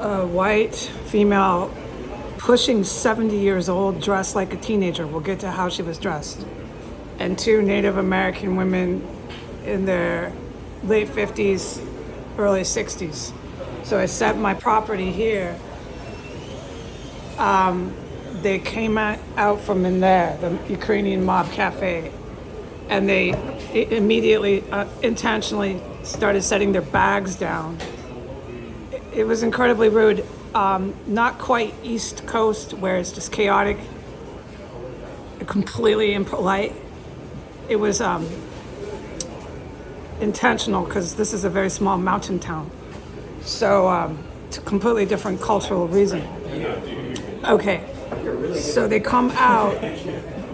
A white female pushing 70 years old, dressed like a teenager. We'll get to how she was dressed. And two Native American women in their late 50s, early 60s. So I set my property here. They came out from in there, the Ukrainian Mob Cafe, and they immediately, intentionally started setting their bags down. It was incredibly rude. Not quite East Coast, where it's just chaotic, completely impolite. It was intentional because this is a very small mountain town. So it's a completely different cultural reason. Okay, so they come out,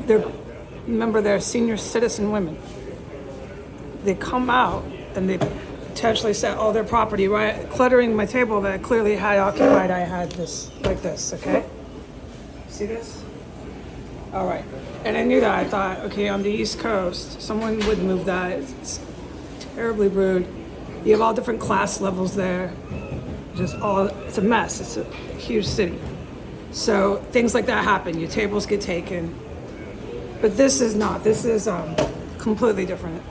they're senior citizen women. They come out and they potentially set all their property right, cluttering my table that I clearly had occupied. I had this, like this, okay? See this? All right, and I knew that. I thought, okay, on the East Coast, someone would move that. It's terribly rude. You have all different class levels there. It's a mess. It's a huge city. So things like that happen. Your tables get taken. But this is not. This is completely different.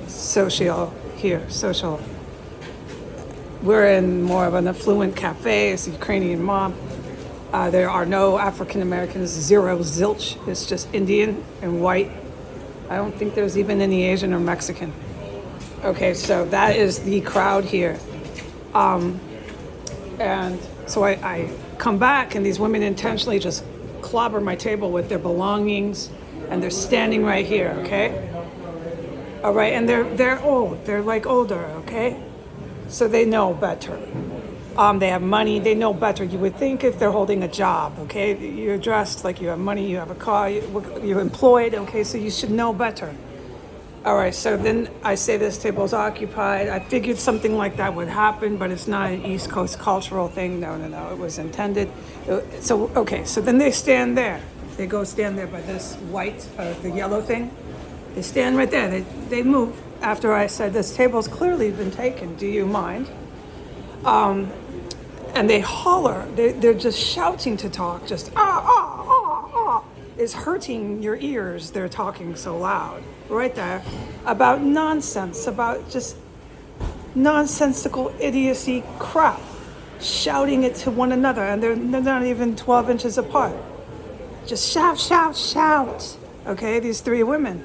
Social. We're in more of an affluent cafe. It's a Ukrainian mob. There are no African Americans, zero, zilch. It's just Indian and white. I don't think there's even any Asian or Mexican. Okay, so that is the crowd here. And so I come back and these women intentionally just clobber my table with their belongings, and they're standing right here, okay? All right, and they're old. They're like older, okay? So they know better. They have money. They know better. You would think if they're holding a job, okay? You're dressed like you have money. You have a car. You're employed, okay? So you should know better. All right, so then I say this table's occupied. I figured something like that would happen, but it's not an East Coast cultural thing. No, it was intended. So, okay, so then they stand there. They go stand there by this white, the yellow thing. They stand right there. They move after I said this table's clearly been taken. Do you mind? And they holler. They're just shouting to talk. Just is hurting your ears. They're talking so loud right there about nonsense, about just nonsensical idiocy crap, shouting it to one another, and they're not even 12 inches apart. Just shout. Okay, these three women.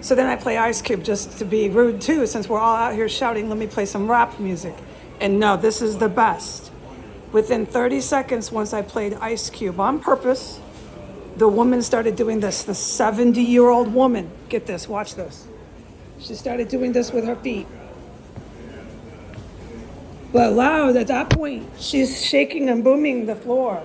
So then I play Ice Cube just to be rude too, since we're all out here shouting. Let me play some rap music. And no, this is the best. Within 30 seconds, once I played Ice Cube on purpose, the woman started doing this. The 70-year-old woman, get this, watch this. She started doing this with her feet. But loud at that point, she's shaking and booming the floor.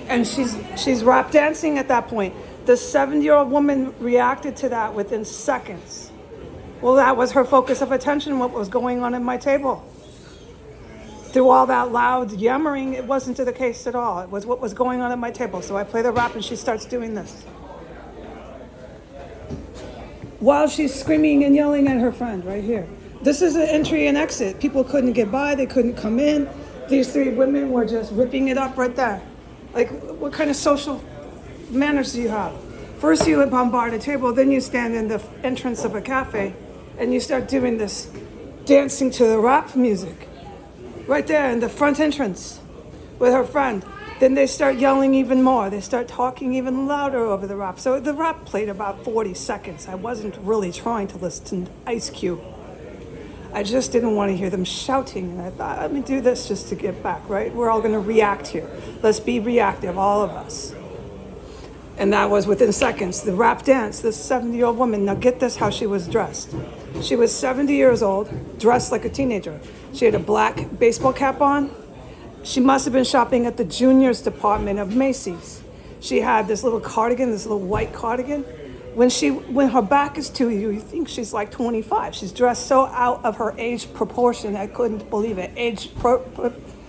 And she's rap dancing at that point. The 70-year-old woman reacted to that within seconds. Well, that was her focus of attention, what was going on at my table. Through all that loud yammering, it wasn't the case at all. It was what was going on at my table. So I play the rap and she starts doing this. While she's screaming and yelling at her friend right here. This is an entry and exit. People couldn't get by, they couldn't come in. These three women were just ripping it up right there. Like, what kind of social manners do you have? First you bombard a table, then you stand in the entrance of a cafe and you start doing this, dancing to the rap music. Right there in the front entrance with her friend. Then they start yelling even more. They start talking even louder over the rap. So the rap played about 40 seconds. I wasn't really trying to listen to Ice Cube. I just didn't want to hear them shouting. And I thought, let me do this just to get back, right? We're all going to react here. Let's be reactive, all of us. And that was within seconds. The rap dance, this 70-year-old woman, now get this how she was dressed. She was 70 years old, dressed like a teenager. She had a black baseball cap on. She must have been shopping at the juniors department of Macy's. She had this little cardigan, this little white cardigan. When her back is to you, you think she's like 25. She's dressed so out of her age proportion, I couldn't believe it.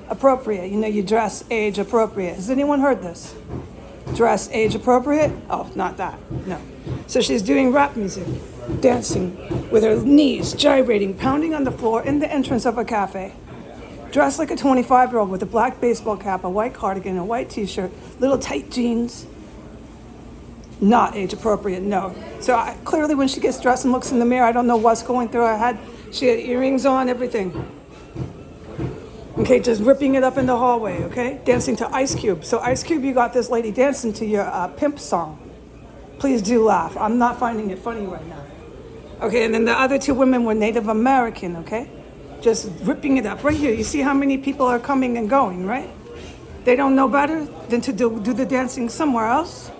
Appropriate. You know, you dress age appropriate. Has anyone heard this? Dress age appropriate? Oh, not that. No. So she's doing rap music, dancing with her knees gyrating, pounding on the floor in the entrance of a cafe. dressed like a 25-year-old with a black baseball cap, a white cardigan, a white t-shirt, little tight jeans. Not age appropriate, no. So clearly when she gets dressed and looks in the mirror, I don't know what's going through her head. She had earrings on, everything. Okay, just ripping it up in the hallway, okay? Dancing to Ice Cube. So Ice Cube, you got this lady dancing to your pimp song. Please do laugh. I'm not finding it funny right now. Okay, and then the other two women were Native American, okay? Just ripping it up right here. You see how many people are coming and going, right? They don't know better than to do the dancing somewhere else.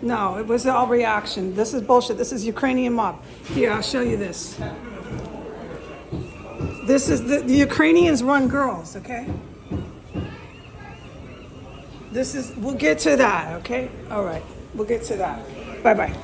No, it was all reaction. This is bullshit. This is Ukrainian mob. Here, I'll show you this. This is the Ukrainians run girls, okay? We'll get to that, okay? All right, we'll get to that. Bye-bye.